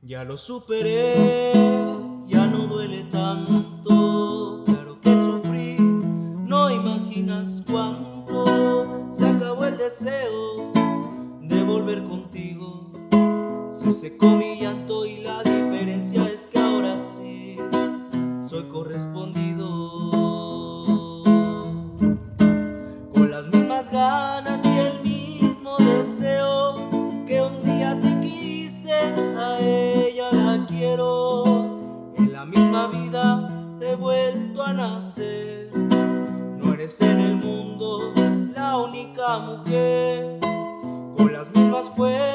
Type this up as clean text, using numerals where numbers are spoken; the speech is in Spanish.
Ya lo superé, ya no duele tanto. Claro que sufrí, no imaginas cuánto. Se acabó el deseo de volver contigo. Se secó mi llanto y la diferencia es que ahora sí soy correspondido. Con las mismas ganas y el mismo deseo que un día te quise, a ella la quiero. En la misma vida he vuelto a nacer. No eres en el mundo la única mujer con las mismas fuerzas